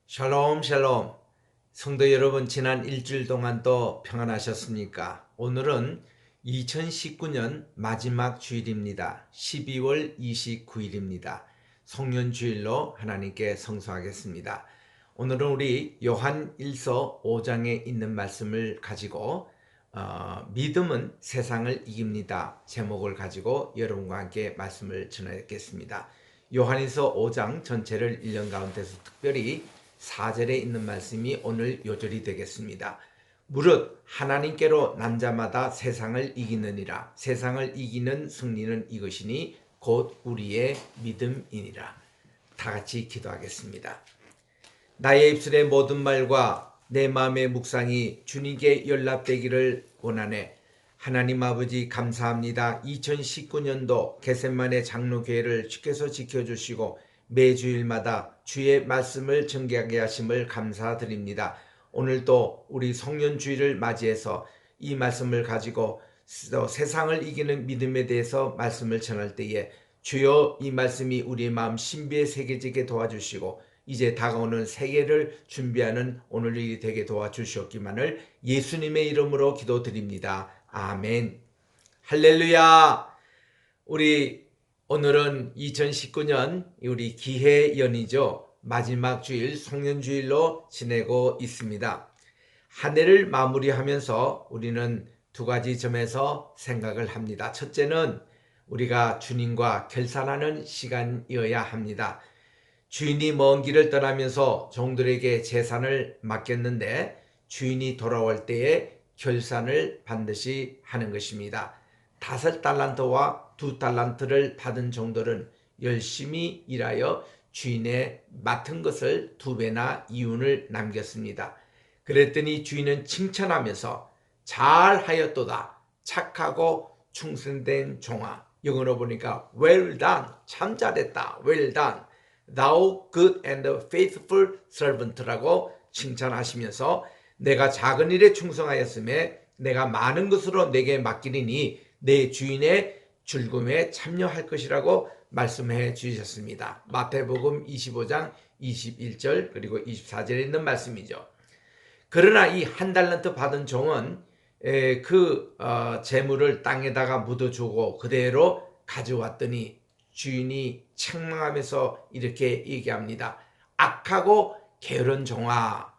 샬롬 샬롬. 성도 여러분, 지난 일주일 동안 또 평안하셨습니까? 오늘은 2019년 마지막 주일입니다. 12월 29일입니다. 송년주일로 하나님께 성수하겠습니다. 오늘은 우리 요한 1서 5장에 있는 말씀을 가지고 믿음은 세상을 이깁니다 제목을 가지고 여러분과 함께 말씀을 전하겠습니다. 요한일서 5장 전체를 1년 가운데서 특별히 4절에 있는 말씀이 오늘 요절이 되겠습니다. 무릇 하나님께로 난 자마다 세상을 이기느니라. 세상을 이기는 승리는 이것이니 곧 우리의 믿음이니라. 다 같이 기도하겠습니다. 나의 입술의 모든 말과 내 마음의 묵상이 주님께 연락되기를 원하네. 하나님 아버지, 감사합니다. 2019년도 겟세마네 장로교회를 주께서 지켜주시고 매주일마다 주의 말씀을 전개하게 하심을 감사드립니다. 오늘도 우리 송년주일을 맞이해서 이 말씀을 가지고 세상을 이기는 믿음에 대해서 말씀을 전할 때에 주여, 이 말씀이 우리의 마음 신비에 새겨지게 도와주시고 이제 다가오는 새해를 준비하는 오늘이 되게 도와주시옵기만을 예수님의 이름으로 기도드립니다. 아멘. 할렐루야. 우리 오늘은 2019년 우리 기해연이죠. 마지막 주일 송년주일로 지내고 있습니다. 한 해를 마무리하면서 우리는 두 가지 점에서 생각을 합니다. 첫째는 우리가 주님과 결산하는 시간이어야 합니다. 주인이 먼 길을 떠나면서 종들에게 재산을 맡겼는데 주인이 돌아올 때에 결산을 반드시 하는 것입니다. 5달란트와 2달란트를 받은 종들은 열심히 일하여 주인의 맡은 것을 2배나 이윤을 남겼습니다. 그랬더니 주인은 칭찬하면서 잘하였도다, 착하고 충성된 종아. 영어로 보니까 well done, 참 잘했다, well done, thou good and faithful servant라고 칭찬하시면서 내가 작은 일에 충성하였음에 내가 많은 것으로 내게 맡기리니 내 주인의 즐거움에 참여할 것이라고 말씀해 주셨습니다. 마태복음 25장 21절 그리고 24절에 있는 말씀이죠. 그러나 이 1달란트 받은 종은 그 재물을 땅에다가 묻어주고 그대로 가져왔더니 주인이 책망하면서 이렇게 얘기합니다. 악하고 게으른 종아,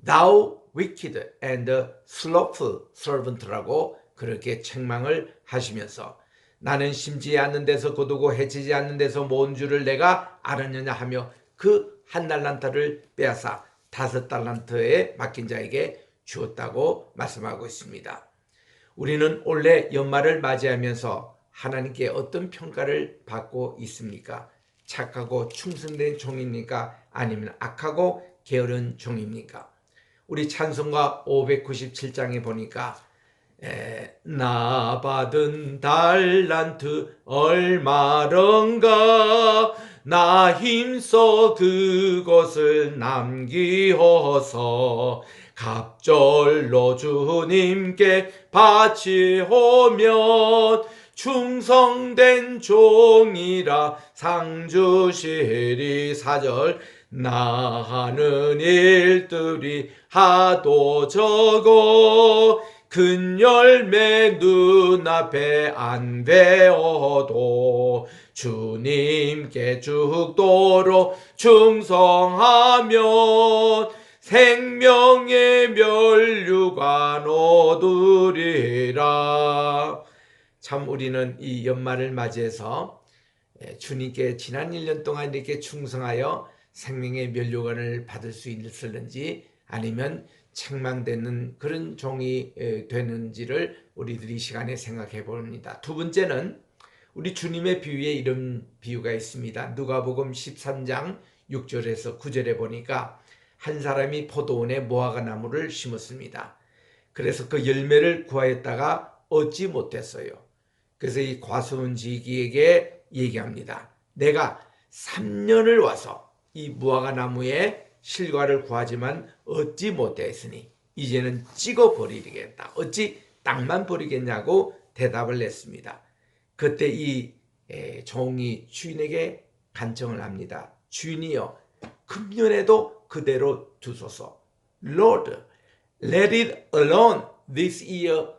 thou wicked and slothful servant라고 그렇게 책망을 하시면서 나는 심지 않는 데서 거두고 해치지 않는 데서 모은 줄을 내가 알았느냐 하며 그 1달란트를 빼앗아 5달란트에 맡긴 자에게 주었다고 말씀하고 있습니다. 우리는 올해 연말을 맞이하면서 하나님께 어떤 평가를 받고 있습니까? 착하고 충성된 종입니까? 아니면 악하고 게으른 종입니까? 우리 찬송가 597장에 보니까 나 받은 달란트 얼마런가, 나 힘써 그것을 남기어서 갑절로 주님께 바치오면 충성된 종이라 상 주시리. 4절 나 하는 일들이 하도 적어 큰 열매 눈앞에 안 되어도 주님께 죽도록 충성하면 생명의 면류관 얻으리라. 참 우리는 이 연말을 맞이해서 주님께 지난 1년 동안 이렇게 충성하여 생명의 면류관을 받을 수 있을는지 아니면 책망되는 그런 종이 되는지를 우리들이 이 시간에 생각해 봅니다. 두 번째는 우리 주님의 비유에 이런 비유가 있습니다. 누가복음 13장 6절에서 9절에 보니까 한 사람이 포도원에 무화과 나무를 심었습니다. 그래서 그 열매를 구하였다가 얻지 못했어요. 그래서 이 과수원지기에게 얘기합니다. 내가 3년을 와서 이 무화과 나무에 실과를 구하지만 얻지 못했으니 이제는 찍어버리겠다. 어찌 땅만 버리겠냐고 대답을 했습니다. 그때 이 종이 주인에게 간청을 합니다. 주인이여, 금년에도 그대로 두소서. Lord, let it alone this year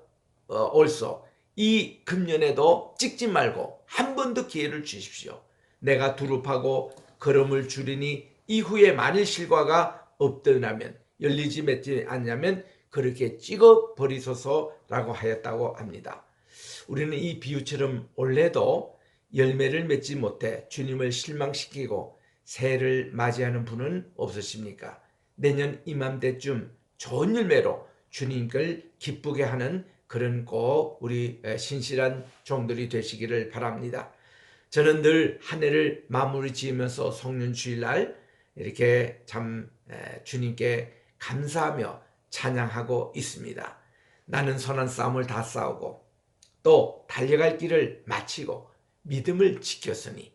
also. 이 금년에도 찍지 말고 한 번 더 기회를 주십시오. 내가 두릅하고 걸음을 줄이니 이후에 만일 실과가 없더라면, 열리지 맺지 않냐면 그렇게 찍어 버리소서라고 하였다고 합니다. 우리는 이 비유처럼 올해도 열매를 맺지 못해 주님을 실망시키고 새해를 맞이하는 분은 없으십니까? 내년 이맘때쯤 좋은 열매로 주님을 기쁘게 하는 그런 꼭 우리 신실한 종들이 되시기를 바랍니다. 저는 늘 한 해를 마무리 지으면서 성령 주일날 이렇게 참 주님께 감사하며 찬양하고 있습니다. 나는 선한 싸움을 다 싸우고 또 달려갈 길을 마치고 믿음을 지켰으니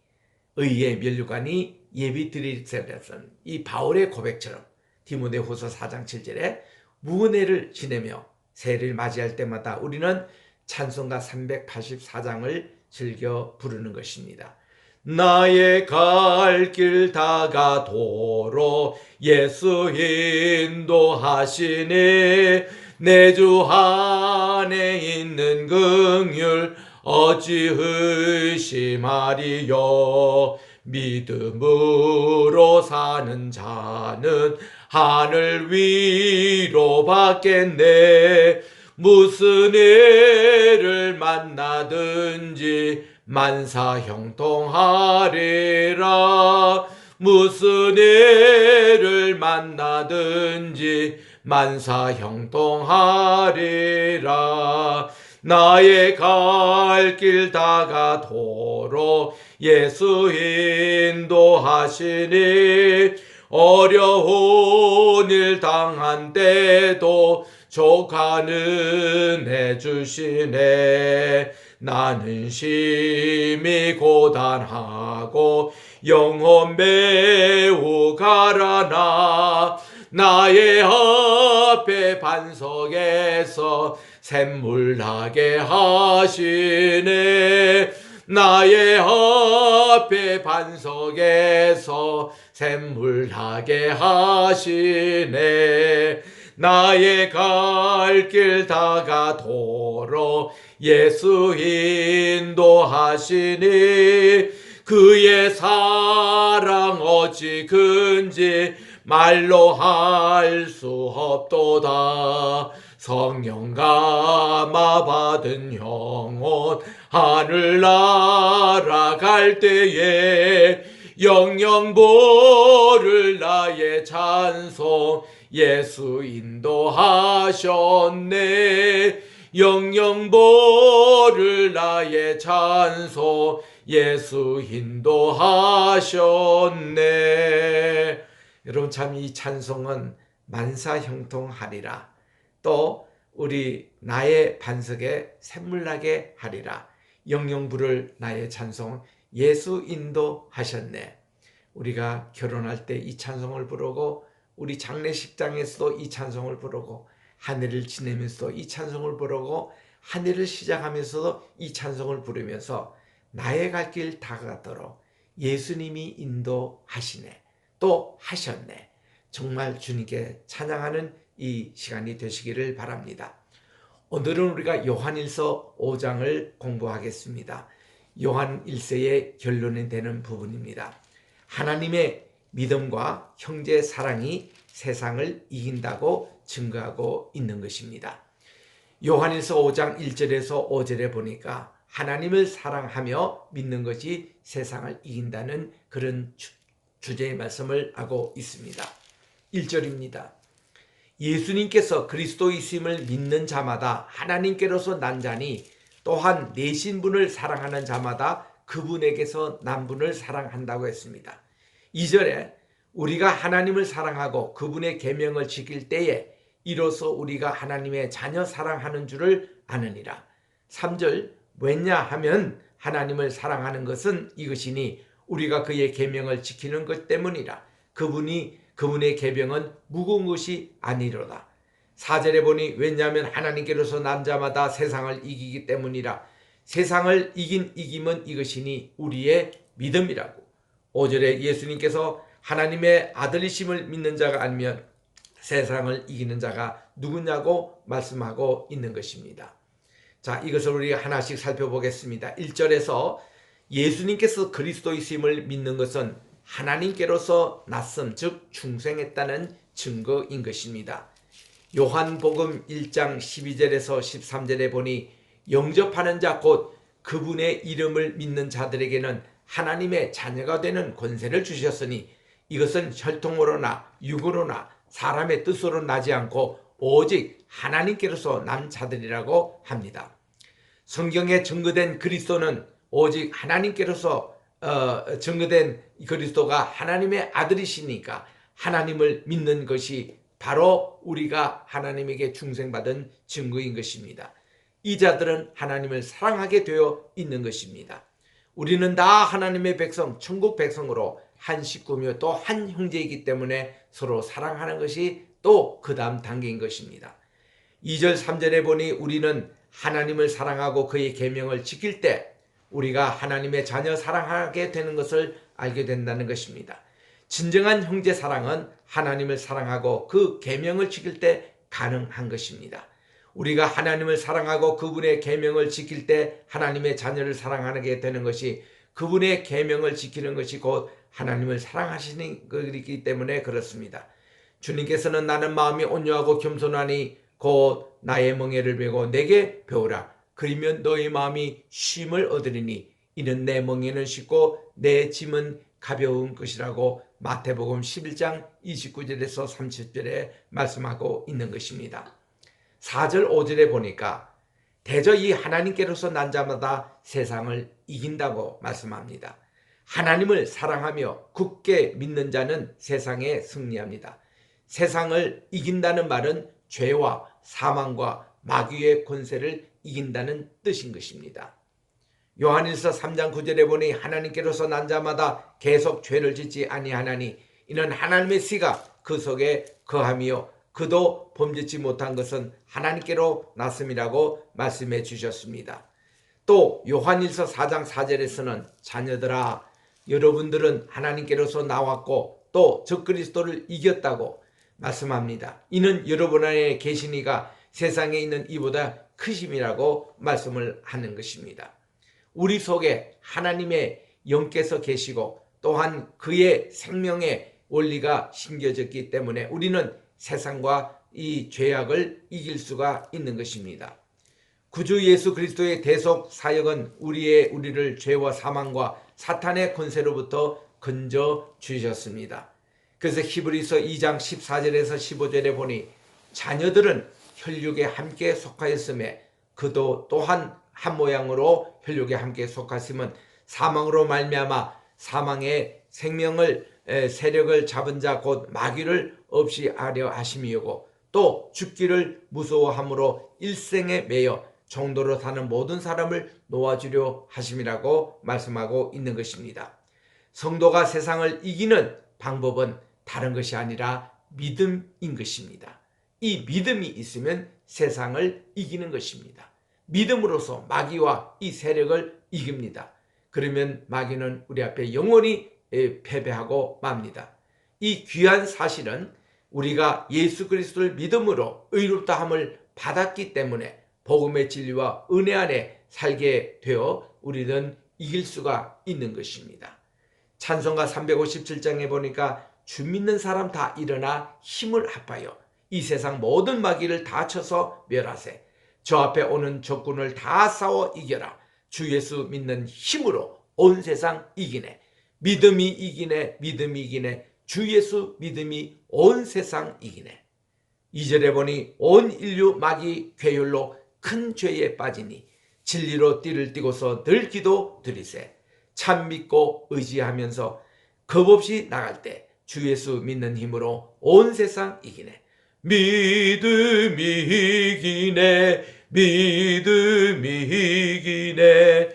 의의 면류관이 예비 드리셨던 이 바울의 고백처럼 디모데후서 4장 7절에 무은혜를 지내며 새해를 맞이할 때마다 우리는 찬송가 384장을 즐겨 부르는 것입니다. 나의 갈 길 다가도록 예수 인도하시니 내 주 안에 있는 긍휼 어찌 의심하리요. 믿음으로 사는 자는 하늘 위로 받겠네. 무슨 일을 만나든지 만사 형통하리라. 무슨 일을 만나든지 만사 형통하리라. 나의 갈 길 다가도록 예수 인도하시니 어려운 일 당한 때도 족하는 해 주시네. 나는 심히 고단하고 영혼 매우 가라나 나의 앞에 반석에서 샘물 나게 하시네. 나의 앞에 반석에서 샘물 나게 하시네. 나의 갈 길 다가도록 예수 인도하시니 그의 사랑 어찌 큰지 말로 할 수 없도다. 성령 감화 받은 영혼 하늘 날아갈 때에 영영 보를 나의 찬송 예수 인도하셨네. 영영 보를 나의 찬송 예수 인도하셨네. 여러분 참 이 찬송은 만사 형통하리라. 또 우리 나의 반석에 샘물나게 하리라. 영영 부를 나의 찬송 예수 인도하셨네. 우리가 결혼할 때 이 찬송을 부르고 우리 장례식장에서도 이 찬송을 부르고 한 해를 지내면서도 이 찬송을 부르고 한 해를 시작하면서도 이 찬송을 부르면서 나의 갈 길 다가도록 예수님이 인도하시네. 또 하셨네. 정말 주님께 찬양하는 이 시간이 되시기를 바랍니다. 오늘은 우리가 요한일서 5장을 공부하겠습니다. 요한 1세의 결론이 되는 부분입니다. 하나님의 믿음과 형제 사랑이 세상을 이긴다고 증거하고 있는 것입니다. 요한일서 5장 1절에서 5절에 보니까 하나님을 사랑하며 믿는 것이 세상을 이긴다는 그런 주제의 말씀을 하고 있습니다. 1절입니다. 예수님께서 그리스도이심을 믿는 자마다 하나님께로서 난 자니 또한 내신 분을 사랑하는 자마다 그분에게서 난 분을 사랑한다고 했습니다. 2절에 우리가 하나님을 사랑하고 그분의 계명을 지킬 때에 이로써 우리가 하나님의 자녀 사랑하는 줄을 아느니라. 3절 왜냐하면 하나님을 사랑하는 것은 이것이니 우리가 그의 계명을 지키는 것 때문이라. 그분의 계명은 무거운 것이 아니로다. 4절에 보니 왜냐하면 하나님께로서 난 자마다 세상을 이기기 때문이라. 세상을 이긴 이김은 이것이니 우리의 믿음이라고. 5절에 예수님께서 하나님의 아들이심을 믿는 자가 아니면 세상을 이기는 자가 누구냐고 말씀하고 있는 것입니다. 자, 이것을 우리가 하나씩 살펴보겠습니다. 1절에서 예수님께서 그리스도이심을 믿는 것은 하나님께로서 낯선 즉 중생했다는 증거인 것입니다. 요한복음 1장 12절에서 13절에 보니 영접하는 자 곧 그분의 이름을 믿는 자들에게는 하나님의 자녀가 되는 권세를 주셨으니 이것은 혈통으로나 육으로나 사람의 뜻으로 나지 않고 오직 하나님께로서 난 자들이라고 합니다. 성경에 증거된 그리스도는 오직 하나님께로서 증거된 그리스도가 하나님의 아들이시니까 하나님을 믿는 것이 바로 우리가 하나님에게 중생받은 증거인 것입니다. 이 자들은 하나님을 사랑하게 되어 있는 것입니다. 우리는 다 하나님의 백성, 천국 백성으로 한 식구며 또 한 형제이기 때문에 서로 사랑하는 것이 또 그 다음 단계인 것입니다. 2절 3절에 보니 우리는 하나님을 사랑하고 그의 계명을 지킬 때 우리가 하나님의 자녀 사랑하게 되는 것을 알게 된다는 것입니다. 진정한 형제 사랑은 하나님을 사랑하고 그 계명을 지킬 때 가능한 것입니다. 우리가 하나님을 사랑하고 그분의 계명을 지킬 때 하나님의 자녀를 사랑하게 되는 것이 그분의 계명을 지키는 것이 곧 하나님을 사랑하시는 것이기 때문에 그렇습니다. 주님께서는 나는 마음이 온유하고 겸손하니 곧 나의 멍에를 메고 내게 배우라. 그리면 너의 마음이 쉼을 얻으리니 이는 내 멍에는 쉽고 내 짐은 가벼운 것이라고 마태복음 11장 29절에서 30절에 말씀하고 있는 것입니다. 4절 5절에 보니까 대저 이 하나님께로서 난 자마다 세상을 이긴다고 말씀합니다. 하나님을 사랑하며 굳게 믿는 자는 세상에 승리합니다. 세상을 이긴다는 말은 죄와 사망과 마귀의 권세를 이긴다는 뜻인 것입니다. 요한일서 3장 9절에 보니 하나님께로서 난 자마다 계속 죄를 짓지 아니하나니 이는 하나님의 씨가 그 속에 거하며 그도 범죄치 못한 것은 하나님께로 났음이라고 말씀해 주셨습니다. 또 요한일서 4장 4절에서는 자녀들아 여러분들은 하나님께로서 나왔고 또 적그리스도를 이겼다고 말씀합니다. 이는 여러분 안에 계신 이가 세상에 있는 이보다 크심이라고 말씀을 하는 것입니다. 우리 속에 하나님의 영께서 계시고 또한 그의 생명의 원리가 심겨졌기 때문에 우리는 세상과 이 죄악을 이길 수가 있는 것입니다. 구주 예수 그리스도의 대속 사역은 우리를 죄와 사망과 사탄의 권세로부터 건져 주셨습니다. 그래서 히브리서 2장 14절에서 15절에 보니 자녀들은 혈육에 함께 속하였음에 그도 또한 한 모양으로 혈육에 함께 속하심은 사망으로 말미암아 사망의 생명을 세력을 잡은 자 곧 마귀를 없이 하려 하심이오고 또 죽기를 무서워함으로 일생에 매여 정도로 사는 모든 사람을 놓아주려 하심이라고 말씀하고 있는 것입니다. 성도가 세상을 이기는 방법은 다른 것이 아니라 믿음인 것입니다. 이 믿음이 있으면 세상을 이기는 것입니다. 믿음으로써 마귀와 이 세력을 이깁니다. 그러면 마귀는 우리 앞에 영원히 패배하고 맙니다. 이 귀한 사실은 우리가 예수 그리스도를 믿음으로 의롭다함을 받았기 때문에 복음의 진리와 은혜 안에 살게 되어 우리는 이길 수가 있는 것입니다. 찬송가 357장에 보니까 주 믿는 사람 다 일어나 힘을 합하여 이 세상 모든 마귀를 다 쳐서 멸하세. 저 앞에 오는 적군을 다 싸워 이겨라. 주 예수 믿는 힘으로 온 세상 이기네. 믿음이 이기네. 믿음이 이기네. 주 예수 믿음이 온 세상 이기네. 2절에 보니 온 인류 마귀 괴율로 큰 죄에 빠지니 진리로 띠를 띠고서 늘 기도 드리세. 참 믿고 의지하면서 겁없이 나갈 때 주 예수 믿는 힘으로 온 세상 이기네. 믿음이 이기네. 믿음이 이기네.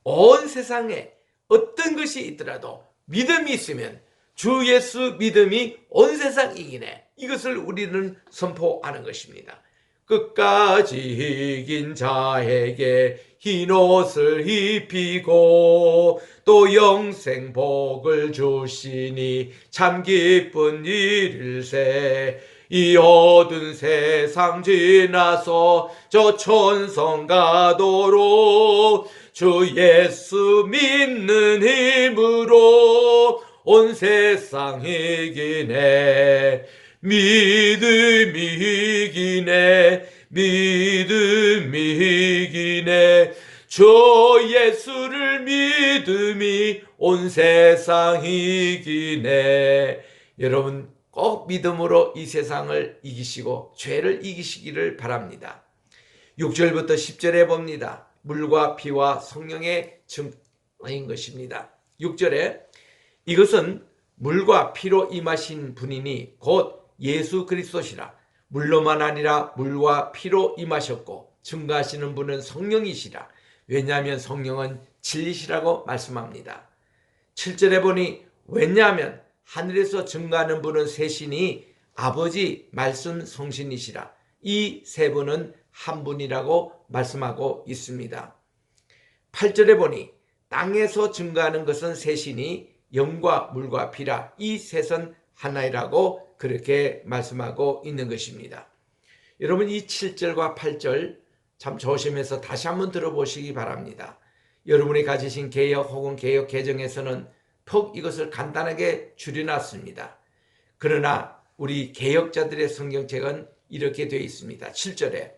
온 세상에 어떤 것이 있더라도 믿음이 있으면 주 예수 믿음이 온 세상 이기네. 이것을 우리는 선포하는 것입니다. 끝까지 이긴 자에게 흰옷을 입히고 또 영생 복을 주시니 참 기쁜 일일세. 이 어두운 세상 지나서 저 천성 가도록 주 예수 믿는 힘으로 온 세상 이기네. 믿음이 이기네. 믿음이 이기네. 주 예수를 믿음이 온 세상 이기네. 여러분 꼭 믿음으로 이 세상을 이기시고 죄를 이기시기를 바랍니다. 6절부터 10절에 봅니다. 물과 피와 성령의 증거인 것입니다. 6절에 이것은 물과 피로 임하신 분이니 곧 예수 그리스도시라. 물로만 아니라 물과 피로 임하셨고 증거하시는 분은 성령이시라. 왜냐하면 성령은 진리시라고 말씀합니다. 7절에 보니 왜냐하면 하늘에서 증거하는 분은 셋이니 아버지, 말씀, 성신이시라. 이 세 분은 한 분이라고 말씀하고 있습니다. 8절에 보니 땅에서 증거하는 것은 셋이니 영과 물과 피라. 이 셋은 하나이라고 그렇게 말씀하고 있는 것입니다. 여러분 이 7절과 8절 참 조심해서 다시 한번 들어보시기 바랍니다. 여러분이 가지신 개역 혹은 개역 개정에서는 톡 이것을 간단하게 줄여놨습니다. 그러나 우리 개역자들의 성경책은 이렇게 되어 있습니다. 7절에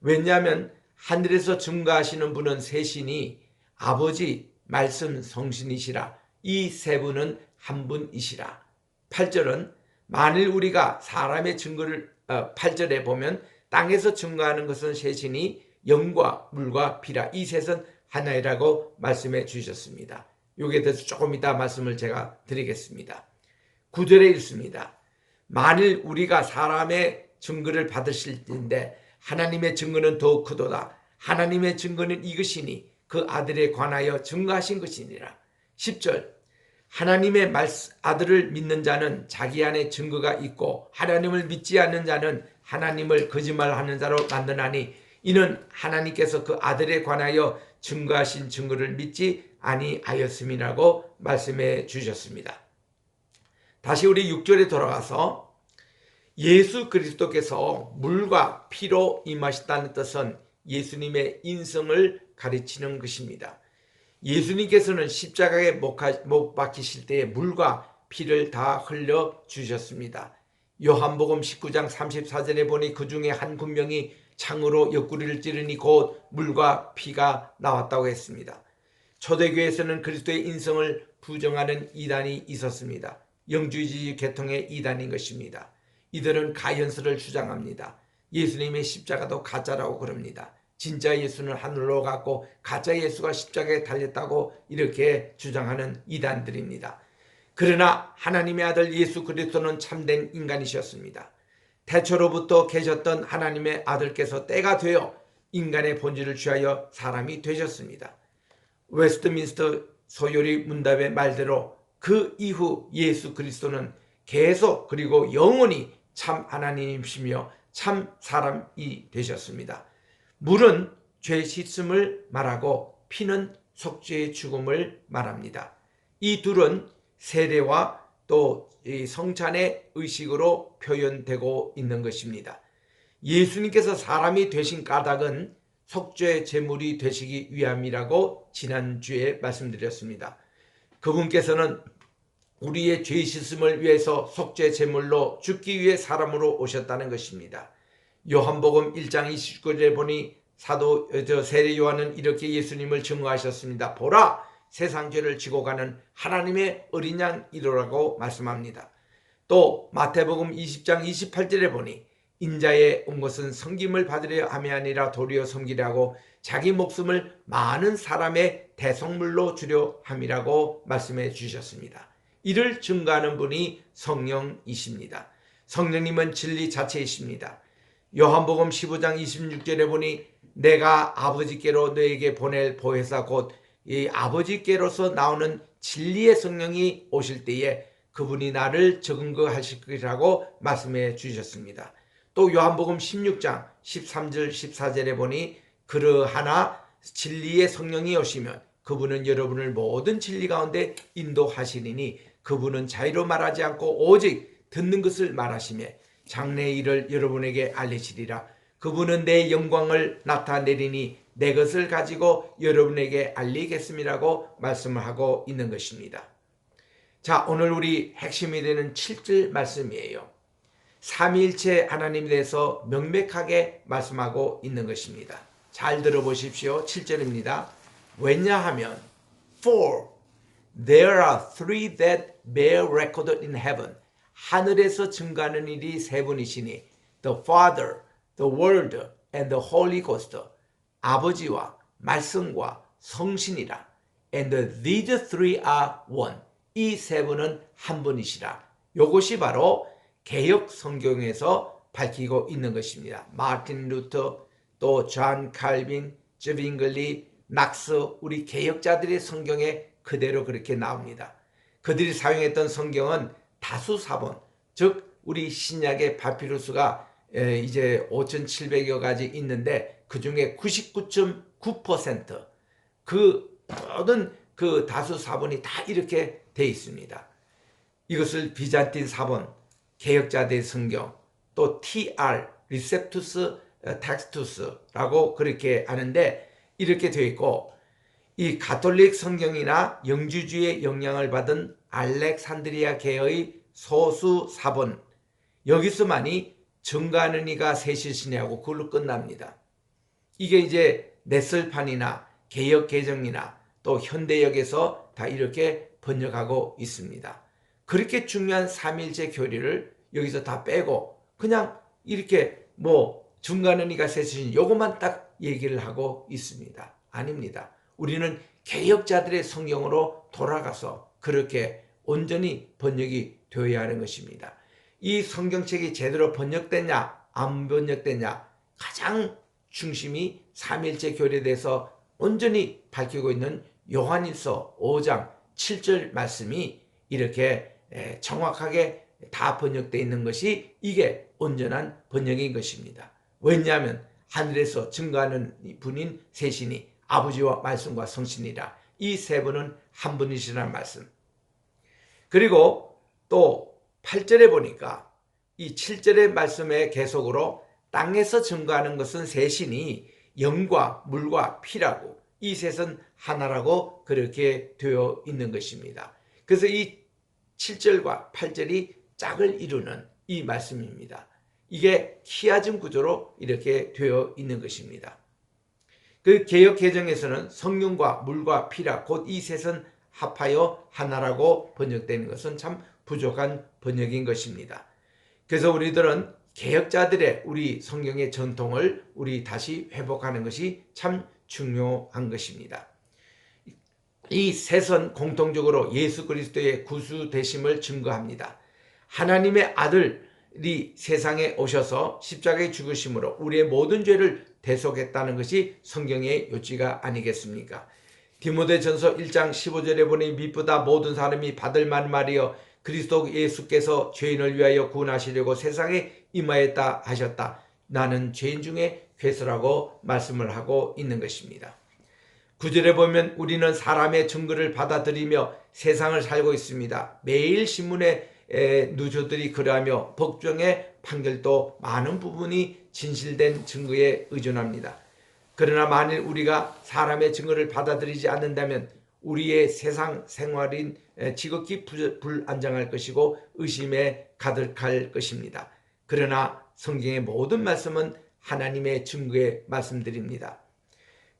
왜냐하면 하늘에서 증거하시는 분은 셋이니 아버지, 말씀, 성신이시라. 이 세 분은 한 분이시라. 8절은 만일 우리가 사람의 증거를 8절에 보면 땅에서 증거하는 것은 셋이니 영과 물과 피라. 이 셋은 하나이라고 말씀해 주셨습니다. 여기에 대해서 조금 이따 말씀을 제가 드리겠습니다. 9절에 있습니다. 만일 우리가 사람의 증거를 받으실 텐데 하나님의 증거는 더욱 크도다. 하나님의 증거는 이것이니 그 아들에 관하여 증거하신 것이니라. 10절 하나님의 아들을 믿는 자는 자기 안에 증거가 있고 하나님을 믿지 않는 자는 하나님을 거짓말하는 자로 만드나니 이는 하나님께서 그 아들에 관하여 증거하신 증거를 믿지 아니하였음이라고 말씀해 주셨습니다. 다시 우리 6절에 돌아가서 예수 그리스도께서 물과 피로 임하셨다는 뜻은 예수님의 인성을 가르치는 것입니다. 예수님께서는 십자가에 못 박히실 때에 물과 피를 다 흘려 주셨습니다. 요한복음 19장 34절에 보니 그 중에 한 군명이 창으로 옆구리를 찌르니 곧 물과 피가 나왔다고 했습니다. 초대교회에서는 그리스도의 인성을 부정하는 이단이 있었습니다. 영주주의 계통의 이단인 것입니다. 이들은 가연설을 주장합니다. 예수님의 십자가도 가짜라고 그럽니다. 진짜 예수는 하늘로 갔고 가짜 예수가 십자가에 달렸다고 이렇게 주장하는 이단들입니다. 그러나 하나님의 아들 예수 그리스도는 참된 인간이셨습니다. 태초로부터 계셨던 하나님의 아들께서 때가 되어 인간의 본질을 취하여 사람이 되셨습니다. 웨스트민스터 소요리 문답의 말대로 그 이후 예수 그리스도는 계속 그리고 영원히 참 하나님이시며 참 사람이 되셨습니다. 물은 죄 씻음을 말하고 피는 속죄의 죽음을 말합니다. 이 둘은 세례와 또 성찬의 의식으로 표현되고 있는 것입니다. 예수님께서 사람이 되신 까닭은 속죄 제물이 되시기 위함이라고 지난주에 말씀드렸습니다. 그분께서는 우리의 죄 씻음을 위해서 속죄 제물로 죽기 위해 사람으로 오셨다는 것입니다. 요한복음 1장 29절에 보니 사도 세례 요한은 이렇게 예수님을 증거하셨습니다. 보라, 세상 죄를 지고 가는 하나님의 어린 양이라고 말씀합니다. 또 마태복음 20장 28절에 보니 인자에 온 것은 섬김을 받으려 함이 아니라 도리어 섬기려 하고 자기 목숨을 많은 사람의 대속물로 주려 함이라고 말씀해 주셨습니다. 이를 증거하는 분이 성령이십니다. 성령님은 진리 자체이십니다. 요한복음 15장 26절에 보니 내가 아버지께로 너에게 보낼 보혜사 곧 이 아버지께로서 나오는 진리의 성령이 오실 때에 그분이 나를 증거하실 것이라고 말씀해 주셨습니다. 또 요한복음 16장 13절 14절에 보니 그러하나 진리의 성령이 오시면 그분은 여러분을 모든 진리 가운데 인도하시리니 그분은 자유로 말하지 않고 오직 듣는 것을 말하시며 장래의 일을 여러분에게 알리시리라. 그분은 내 영광을 나타내리니 내 것을 가지고 여러분에게 알리겠음이라고 말씀을 하고 있는 것입니다. 자, 오늘 우리 핵심이 되는 7절 말씀이에요. 삼위일체 하나님에 대해서 명백하게 말씀하고 있는 것입니다. 잘 들어보십시오. 7절입니다. 왜냐하면 For there are three that bear record in heaven. 하늘에서 증거하는 일이 세 분이시니 The Father, the Word, and the Holy Ghost. 아버지와 말씀과 성신이라. And these three are one. 이 세 분은 한 분이시라. 이것이 바로 개역 성경에서 밝히고 있는 것입니다. 마틴 루터, 또 존 칼빈, 저빙글리, 낙스, 우리 개역자들의 성경에 그대로 그렇게 나옵니다. 그들이 사용했던 성경은 다수사본, 즉 우리 신약의 파피루스가 이제 5,700여 가지 있는데 그 중에 99.9% 그 모든 그 다수사본이 다 이렇게 돼 있습니다. 이것을 비잔틴 사본, 개역자들의 성경, 또 TR, 리셉투스 텍스투스라고 그렇게 하는데 이렇게 되어 있고, 이 가톨릭 성경이나 영주주의의 영향을 받은 알렉산드리아 계의 소수 사본, 여기서만이 증거하는 이가 셋이시냐고 그걸로 끝납니다. 이게 이제 넷설판이나 개역 개정이나 또 현대역에서 다 이렇게 번역하고 있습니다. 그렇게 중요한 삼일체 교리를 여기서 다 빼고 그냥 이렇게 증거하는 이가 셋이신 요것만 딱 얘기를 하고 있습니다. 아닙니다. 우리는 개역자들의 성경으로 돌아가서 그렇게 온전히 번역이 되어야 하는 것입니다. 이 성경책이 제대로 번역됐냐 안 번역됐냐 가장 중심이 삼일체 교리에 대해서 온전히 밝히고 있는 요한일서 5장 7절 말씀이 이렇게 정확하게 다 번역되어 있는 것이 이게 온전한 번역인 것입니다. 왜냐하면 하늘에서 증거하는 분인 셋이니 아버지와 말씀과 성신이라. 이 세 분은 한 분이시라는 말씀. 그리고 또 8절에 보니까 이 7절의 말씀의 계속으로 땅에서 증거하는 것은 셋이니 영과 물과 피라고, 이 셋은 하나라고 그렇게 되어 있는 것입니다. 그래서 이 7절과 8절이 짝을 이루는 이 말씀입니다. 이게 키아즘 구조로 이렇게 되어 있는 것입니다. 그 개역 개정에서는 성령과 물과 피라 곧 이 셋은 합하여 하나라고 번역되는 것은 참 부족한 번역인 것입니다. 그래서 우리들은 개역자들의 우리 성경의 전통을 우리 다시 회복하는 것이 참 중요한 것입니다. 이 셋은 공통적으로 예수 그리스도의 구수 되심을 증거합니다. 하나님의 아들이 세상에 오셔서 십자가에 죽으심으로 우리의 모든 죄를 대속했다는 것이 성경의 요지가 아니겠습니까? 디모데전서 1장 15절에 보니 미쁘다 모든 사람이 받을 만한 말이여 그리스도 예수께서 죄인을 위하여 구원하시려고 세상에 임하였다 하셨다. 나는 죄인 중에 괴수라고 말씀을 하고 있는 것입니다. 9절에 보면 우리는 사람의 증거를 받아들이며 세상을 살고 있습니다. 매일 신문에 누저들이 그러하며 법정의 판결도 많은 부분이 진실된 증거에 의존합니다. 그러나 만일 우리가 사람의 증거를 받아들이지 않는다면 우리의 세상 생활인 지극히 불안정할 것이고 의심에 가득할 것입니다. 그러나 성경의 모든 말씀은 하나님의 증거의 말씀들입니다.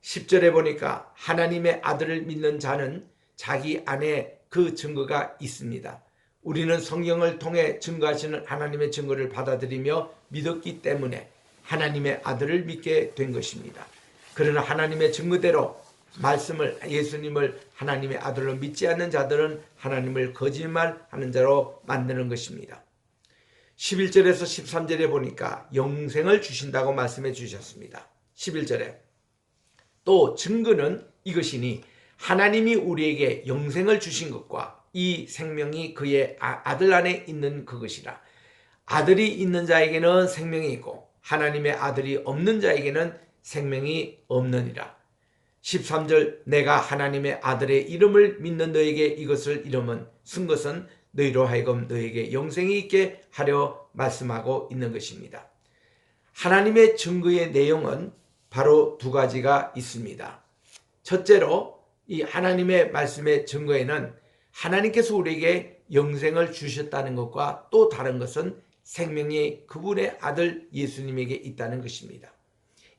10절에 보니까 하나님의 아들을 믿는 자는 자기 안에 그 증거가 있습니다. 우리는 성경을 통해 증거하시는 하나님의 증거를 받아들이며 믿었기 때문에 하나님의 아들을 믿게 된 것입니다. 그러나 하나님의 증거대로 말씀을 예수님을 하나님의 아들로 믿지 않는 자들은 하나님을 거짓말하는 자로 만드는 것입니다. 11절에서 13절에 보니까 영생을 주신다고 말씀해 주셨습니다. 11절에 또 증거는 이것이니 하나님이 우리에게 영생을 주신 것과 이 생명이 그의 아들 안에 있는 그것이라. 아들이 있는 자에게는 생명이 있고 하나님의 아들이 없는 자에게는 생명이 없느니라. 13절 내가 하나님의 아들의 이름을 믿는 너에게 이것을 이름은 쓴 것은 너희로 하여금 너에게 영생이 있게 하려 말씀하고 있는 것입니다. 하나님의 증거의 내용은 바로 두 가지가 있습니다. 첫째로 이 하나님의 말씀의 증거에는 하나님께서 우리에게 영생을 주셨다는 것과 또 다른 것은 생명이 그분의 아들 예수님에게 있다는 것입니다.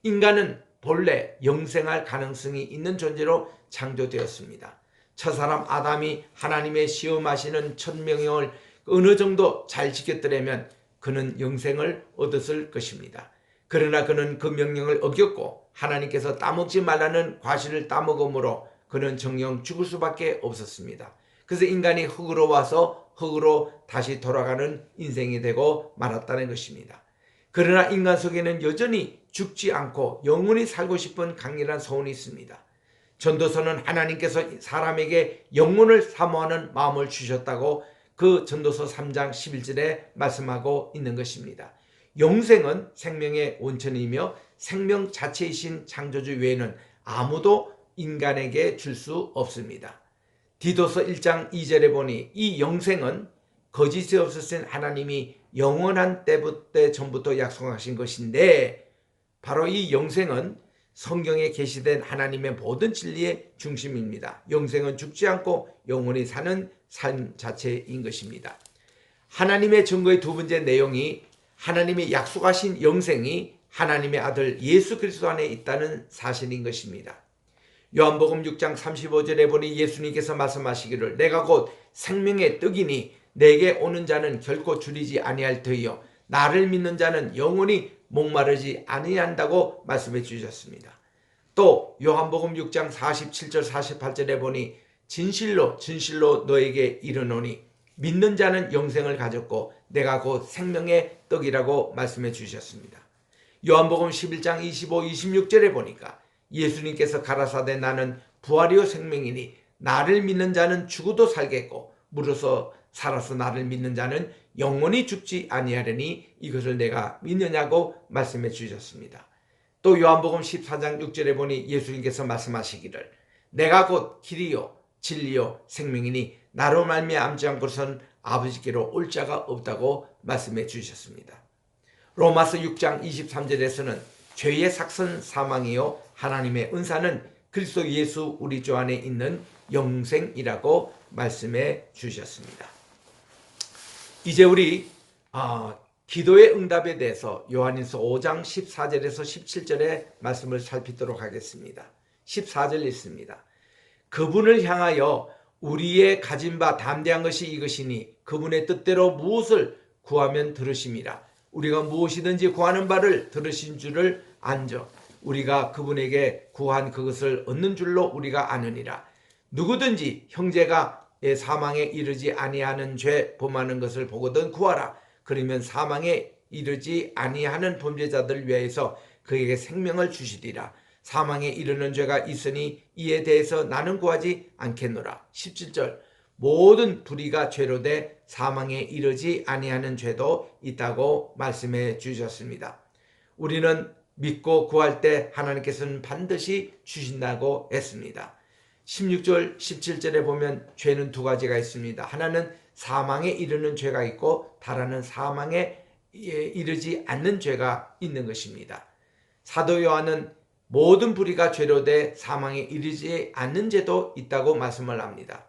인간은 본래 영생할 가능성이 있는 존재로 창조되었습니다. 첫사람 아담이 하나님의 시험하시는 첫 명령을 어느 정도 잘 지켰더라면 그는 영생을 얻었을 것입니다. 그러나 그는 그 명령을 어겼고 하나님께서 따먹지 말라는 과실을 따먹음으로 그는 정령 죽을 수밖에 없었습니다. 그래서 인간이 흙으로 와서 흙으로 다시 돌아가는 인생이 되고 말았다는 것입니다. 그러나 인간 속에는 여전히 죽지 않고 영원히 살고 싶은 강렬한 소원이 있습니다. 전도서는 하나님께서 사람에게 영혼을 사모하는 마음을 주셨다고 그 전도서 3장 11절에 말씀하고 있는 것입니다. 영생은 생명의 원천이며 생명 자체이신 창조주 외에는 아무도 인간에게 줄 수 없습니다. 디도서 1장 2절에 보니 이 영생은 거짓이 없으신 하나님이 영원한 때부터 전부터 약속하신 것인데 바로 이 영생은 성경에 게시된 하나님의 모든 진리의 중심입니다. 영생은 죽지 않고 영원히 사는 삶 자체인 것입니다. 하나님의 증거의 두 번째 내용이 하나님이 약속하신 영생이 하나님의 아들 예수 그리스도 안에 있다는 사실인 것입니다. 요한복음 6장 35절에 보니 예수님께서 말씀하시기를 내가 곧 생명의 떡이니 내게 오는 자는 결코 줄이지 아니할 터이요 나를 믿는 자는 영원히 목마르지 아니한다고 말씀해 주셨습니다. 또 요한복음 6장 47절 48절에 보니 진실로 진실로 너에게 이르노니 믿는 자는 영생을 가졌고 내가 곧 생명의 떡이라고 말씀해 주셨습니다. 요한복음 11장 25, 26절에 보니까 예수님께서 가라사대 나는 부활이요 생명이니 나를 믿는 자는 죽어도 살겠고 물어서 살아서 나를 믿는 자는 영원히 죽지 아니하려니 이것을 내가 믿느냐고 말씀해 주셨습니다. 또 요한복음 14장 6절에 보니 예수님께서 말씀하시기를 내가 곧 길이요 진리요 생명이니 나로 말미암지 않고선 아버지께로 올 자가 없다고 말씀해 주셨습니다. 로마서 6장 23절에서는 죄의 삭선 사망이요 하나님의 은사는 그리스도 예수 우리 주 안에 있는 영생이라고 말씀해 주셨습니다. 이제 우리 기도의 응답에 대해서 요한일서 5장 14절에서 17절의 말씀을 살피도록 하겠습니다. 14절 있습니다. 그분을 향하여 우리의 가진 바 담대한 것이 이것이니 그분의 뜻대로 무엇을 구하면 들으심이라. 우리가 무엇이든지 구하는 바를 들으신 줄을 안죠. 우리가 그분에게 구한 그것을 얻는 줄로 우리가 아느니라. 누구든지 형제가 사망에 이르지 아니하는 죄 범하는 것을 보거든 구하라. 그러면 사망에 이르지 아니하는 범죄자들 위하여서 그에게 생명을 주시리라. 사망에 이르는 죄가 있으니 이에 대해서 나는 구하지 않겠노라. 17절 모든 불의가 죄로 돼 사망에 이르지 아니하는 죄도 있다고 말씀해 주셨습니다. 우리는 믿고 구할 때 하나님께서는 반드시 주신다고 했습니다. 16절 17절에 보면 죄는 두 가지가 있습니다. 하나는 사망에 이르는 죄가 있고 다른 사망에 이르지 않는 죄가 있는 것입니다. 사도 요한은 모든 불의가 죄로 돼 사망에 이르지 않는 죄도 있다고 말씀을 합니다.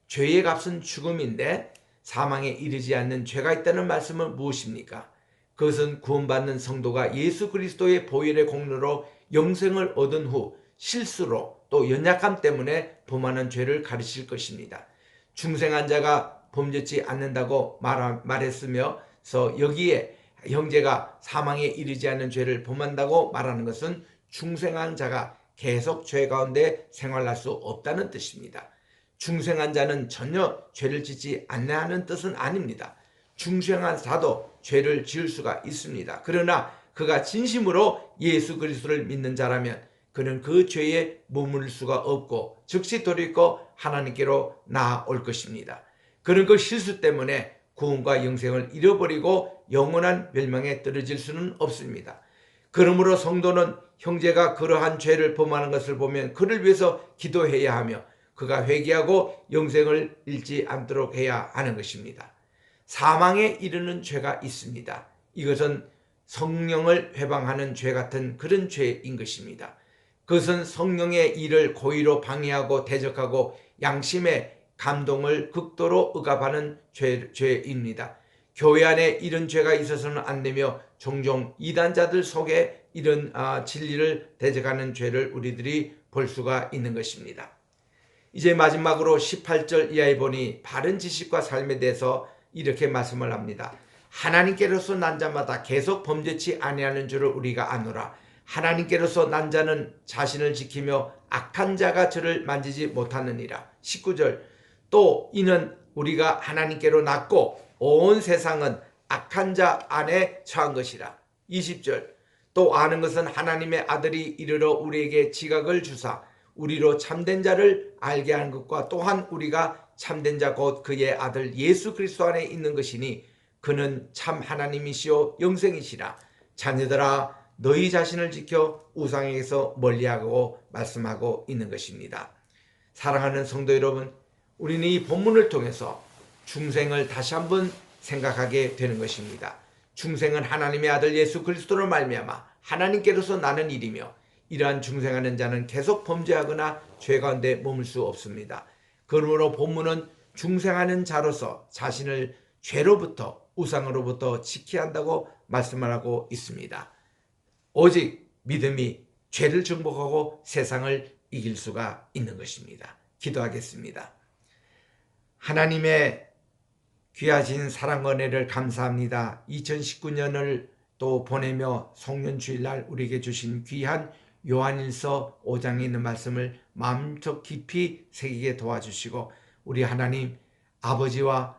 죄의 값은 죽음인데 사망에 이르지 않는 죄가 있다는 말씀은 무엇입니까? 그것은 구원받는 성도가 예수 그리스도의 보혈의 공로로 영생을 얻은 후 실수로 또 연약함 때문에 범하는 죄를 가르칠 것입니다. 중생한 자가 범죄치 않는다고 말했으면서 여기에 형제가 사망에 이르지 않는 죄를 범한다고 말하는 것은 중생한 자가 계속 죄 가운데 생활할 수 없다는 뜻입니다. 중생한 자는 전혀 죄를 짓지 않는 뜻은 아닙니다. 중생한 자도 죄를 지을 수가 있습니다. 그러나 그가 진심으로 예수 그리스도를 믿는 자라면 그는 그 죄에 머무를 수가 없고 즉시 돌이켜 하나님께로 나아올 것입니다. 그는 그 실수 때문에 구원과 영생을 잃어버리고 영원한 멸망에 떨어질 수는 없습니다. 그러므로 성도는 형제가 그러한 죄를 범하는 것을 보면 그를 위해서 기도해야 하며 그가 회개하고 영생을 잃지 않도록 해야 하는 것입니다. 사망에 이르는 죄가 있습니다. 이것은 성령을 회방하는 죄 같은 그런 죄인 것입니다. 그것은 성령의 일을 고의로 방해하고 대적하고 양심의 감동을 극도로 억압하는 죄입니다. 교회 안에 이런 죄가 있어서는 안 되며 종종 이단자들 속에 이런 진리를 대적하는 죄를 우리들이 볼 수가 있는 것입니다. 이제 마지막으로 18절 이하에 보니 바른 지식과 삶에 대해서 이렇게 말씀을 합니다. 하나님께로서 난 자마다 계속 범죄치 아니하는 줄을 우리가 아노라. 하나님께로서 난 자는 자신을 지키며 악한 자가 저를 만지지 못하느니라. 19절 또 이는 우리가 하나님께로 났고 온 세상은 악한 자 안에 처한 것이라. 20절 또 아는 것은 하나님의 아들이 이르러 우리에게 지각을 주사 우리로 참된 자를 알게 하는 것과 또한 우리가 참된 자 곧 그의 아들 예수 그리스도 안에 있는 것이니 그는 참 하나님이시오 영생이시라. 자녀들아 너희 자신을 지켜 우상에게서 멀리하고 말씀하고 있는 것입니다. 사랑하는 성도 여러분, 우리는 이 본문을 통해서 중생을 다시 한번 생각하게 되는 것입니다. 중생은 하나님의 아들 예수 그리스도로 말미암아 하나님께로서 나는 일이며 이러한 중생하는 자는 계속 범죄하거나 죄 가운데 머물 수 없습니다. 그러므로 본문은 중생하는 자로서 자신을 죄로부터 우상으로부터 지켜야 한다고 말씀을 하고 있습니다. 오직 믿음이 죄를 정복하고 세상을 이길 수가 있는 것입니다. 기도하겠습니다. 하나님의 귀하신 사랑과 은혜를 감사합니다. 2019년을 또 보내며 송년주일날 우리에게 주신 귀한 요한일서 5장에 있는 말씀을 마음속 깊이 새기게 도와주시고 우리 하나님 아버지와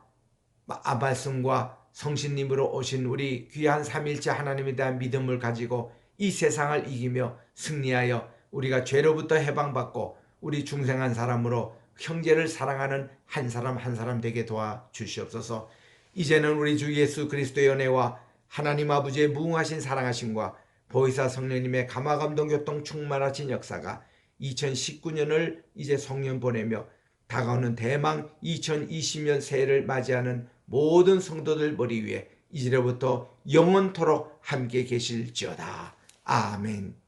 말씀과 성신님으로 오신 우리 귀한 삼일째 하나님에 대한 믿음을 가지고 이 세상을 이기며 승리하여 우리가 죄로부터 해방받고 우리 중생한 사람으로 형제를 사랑하는 한 사람 한 사람 되게 도와주시옵소서. 이제는 우리 주 예수 그리스도의 은혜와 하나님 아버지의 무궁하신 사랑하심과 보혜사 성령님의 감화감동 교통 충만하신 역사가 2019년을 이제 송년 보내며 다가오는 대망 2020년 새해를 맞이하는 모든 성도들 머리 위에 이제로부터 영원토록 함께 계실지어다. 아멘.